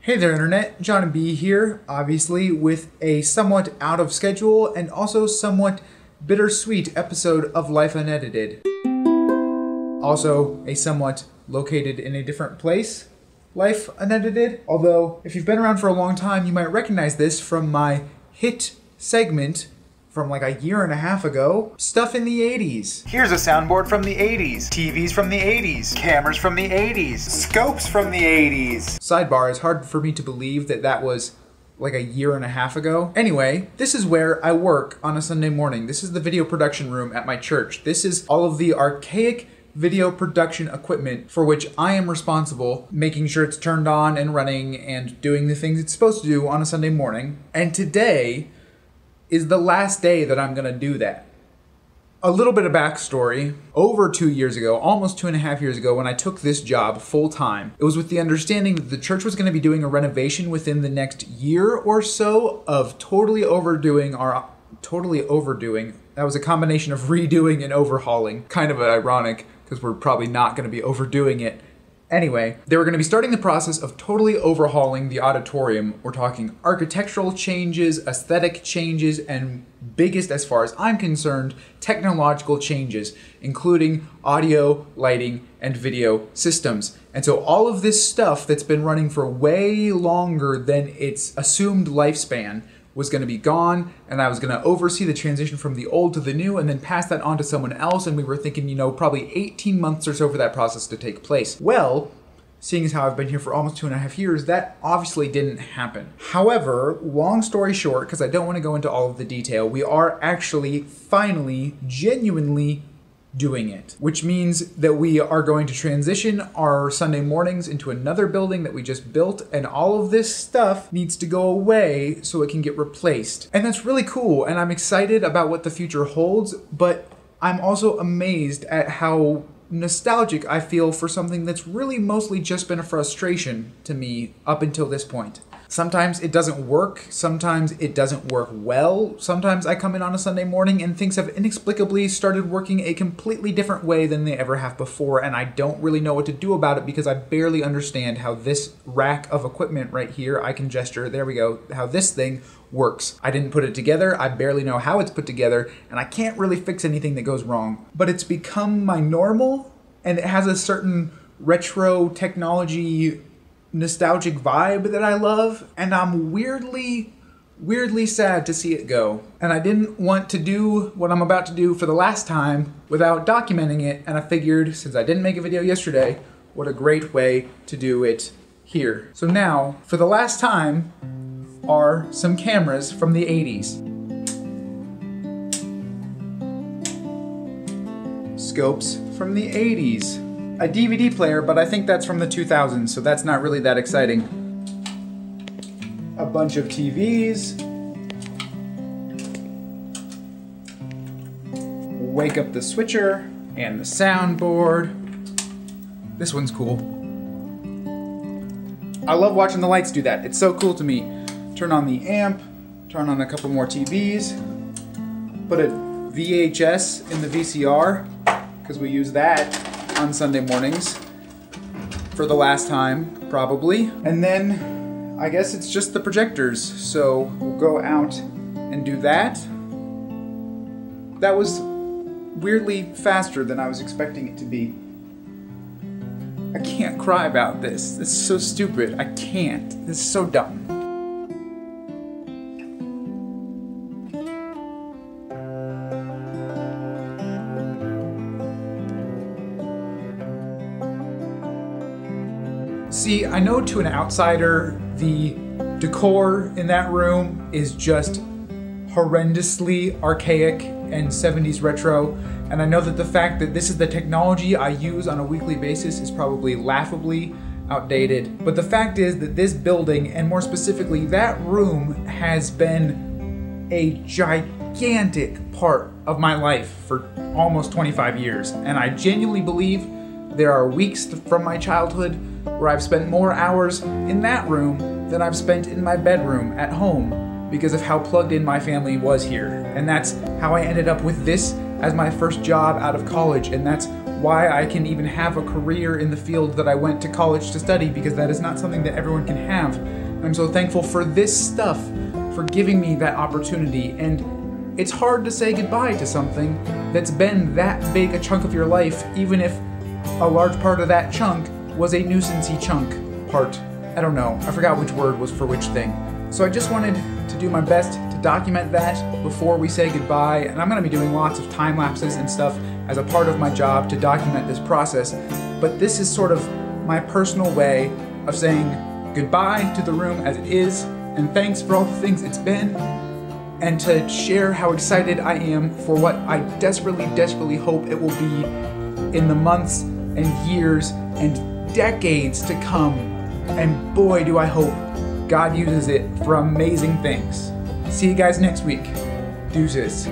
Hey there Internet, John B here, obviously with a somewhat out of schedule and also somewhat bittersweet episode of Life Unedited. Also a somewhat located in a different place, Life Unedited. Although, if you've been around for a long time, you might recognize this from my hit segment from like a year and a half ago, Stuff in the 80s. Here's a soundboard from the 80s, TVs from the 80s, cameras from the 80s, scopes from the 80s. Sidebar, it's hard for me to believe that that was like a year and a half ago. Anyway, this is where I work on a Sunday morning. This is the video production room at my church. This is all of the archaic video production equipment for which I am responsible, making sure it's turned on and running and doing the things it's supposed to do on a Sunday morning. And today is the last day that I'm gonna do that. A little bit of backstory. Over 2 years ago, almost 2.5 years ago, when I took this job full time, it was with the understanding that the church was gonna be doing a renovation within the next year or so of totally overdoing. That was a combination of redoing and overhauling. Kind of ironic, because we're probably not gonna be overdoing it. Anyway, they were going to be starting the process of totally overhauling the auditorium. We're talking architectural changes, aesthetic changes, and biggest, as far as I'm concerned, technological changes, including audio, lighting, and video systems. And so all of this stuff that's been running for way longer than its assumed lifespan was going to be gone, and I was going to oversee the transition from the old to the new and then pass that on to someone else, and we were thinking, probably 18 months or so for that process to take place. Well, seeing as how I've been here for almost 2.5 years, that obviously didn't happen. However, long story short, because I don't want to go into all of the detail, we are actually finally, genuinely doing it, which means that we are going to transition our Sunday mornings into another building that we just built, and all of this stuff needs to go away so it can get replaced. And that's really cool, and I'm excited about what the future holds, but I'm also amazed at how nostalgic I feel for something that's really mostly just been a frustration to me up until this point. Sometimes it doesn't work, sometimes it doesn't work well, sometimes I come in on a Sunday morning and things have inexplicably started working a completely different way than they ever have before, and I don't really know what to do about it because I barely understand how this rack of equipment right here, I can gesture, there we go, how this thing works. I didn't put it together, I barely know how it's put together, and I can't really fix anything that goes wrong. But it's become my normal, and it has a certain retro technology nostalgic vibe that I love, and I'm weirdly sad to see it go. And I didn't want to do what I'm about to do for the last time without documenting it, and I figured, since I didn't make a video yesterday, what a great way to do it here. So now, for the last time, are some cameras from the 80s. Scopes from the 80s. A DVD player, but I think that's from the 2000s, so that's not really that exciting. A bunch of TVs. Wake up the switcher and the soundboard. This one's cool. I love watching the lights do that. It's so cool to me. Turn on the amp, turn on a couple more TVs, put a VHS in the VCR, because we use that on Sunday mornings for the last time, probably. And then I guess it's just the projectors. So we'll go out and do that. That was weirdly faster than I was expecting it to be. I can't cry about this. This is so stupid. I can't. This is so dumb. See, I know to an outsider, the decor in that room is just horrendously archaic and 70s retro, and I know that the fact that this is the technology I use on a weekly basis is probably laughably outdated. But the fact is that this building, and more specifically that room, has been a gigantic part of my life for almost 25 years, and I genuinely believe there are weeks from my childhood where I've spent more hours in that room than I've spent in my bedroom at home because of how plugged in my family was here. And that's how I ended up with this as my first job out of college, and that's why I can even have a career in the field that I went to college to study, because that is not something that everyone can have. I'm so thankful for this stuff, for giving me that opportunity. And it's hard to say goodbye to something that's been that big a chunk of your life, even if a large part of that chunk was a nuisance-y chunk part. I don't know, I forgot which word was for which thing. So I just wanted to do my best to document that before we say goodbye, and I'm gonna be doing lots of time lapses and stuff as a part of my job to document this process, but this is sort of my personal way of saying goodbye to the room as it is, and thanks for all the things it's been, and to share how excited I am for what I desperately, desperately hope it will be in the months and years and decades to come. And boy, do I hope God uses it for amazing things. See you guys next week. Deuces.